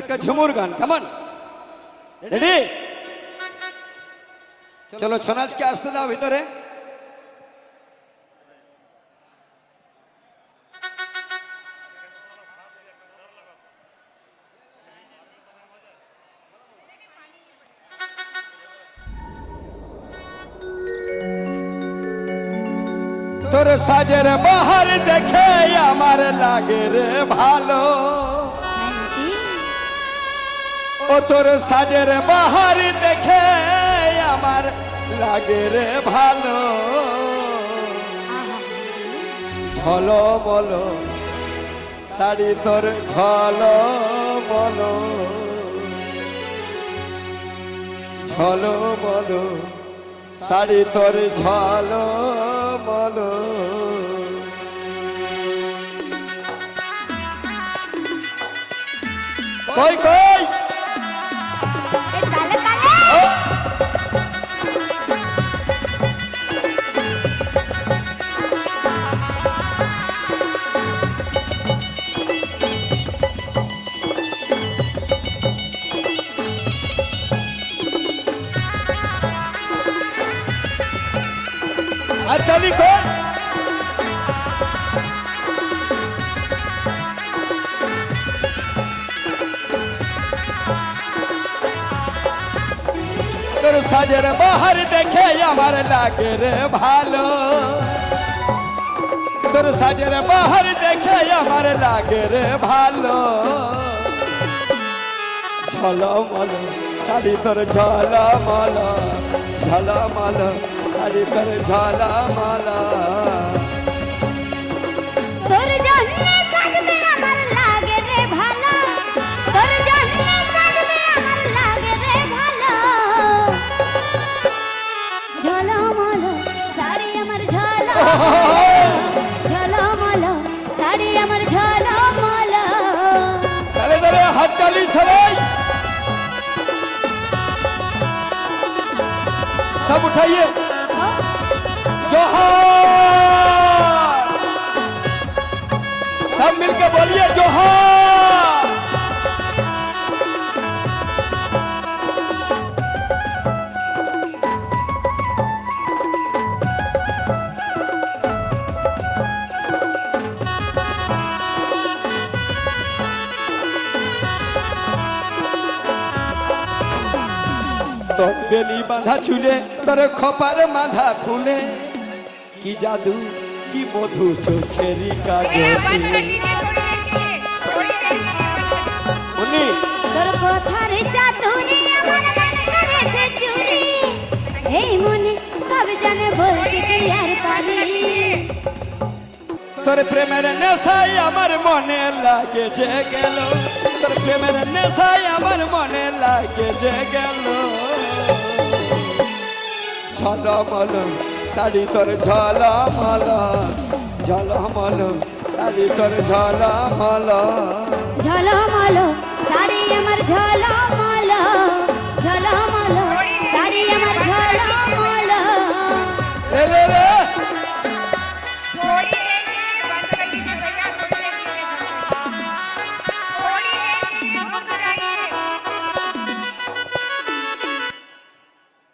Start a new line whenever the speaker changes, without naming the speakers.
একটা ঝুমুর গান, কেমন? রেডি? চলো সোনাজকে আসতে দাও ভিতরে। তোর সাজের বাহার দেখে আমার লাগে রে ভালো, ও তোর সাজের বাহার দেখে আমার লাগে রে ভালো। ঝলো বলো শাড়ি তোর ঝলো বলো, ঝলো বলো শাড়ি তোর ঝলো বলো। কই কই আচ্ছা লিখুন। তোর সাজের বাহার দেখে আমার লাগে রে ভালো, তোর সাজের বাহার দেখে আমার লাগে রে ভালো। ঝলমল শাড়ি তোর ঝলমল, ঝলমল শাড়ি তোর ঝলমল।
তোর জন্য সাজতে আমার লাগে রে ভালো, তোর জন্য সাজতে আমার লাগে রে ভালো। ঝলমল শাড়ি আমার ঝলমল, ঝলমল শাড়ি আমার ঝলমল।
তাহলে তাহলে হাত তালি সবাই, सब उठाइए। जोहार, सब मिलके बोलिए जोहार। তোর বেলি বাঁধা চুলে, তোর খপার বাঁধা ফুলে, কি জাদু কি মধু চোখেরই কাজল। উনি
তোর কথার চাতুরি আমার মন করেছে চুরি, এই মনে সব জানে বলতে কি আর পারি।
তোর প্রেমের নেশায় আমার মনে লাগে যে গেল, তোর প্রেমের নেশায় আমার মনে লাগে যে গেল। ঝলমল শাড়ি তোর ঝলমল, ঝলমল শাড়ি তোর ঝলমল।
ঝলমল শাড়ি আমার ঝলমল, ঝলমল শাড়ি আমার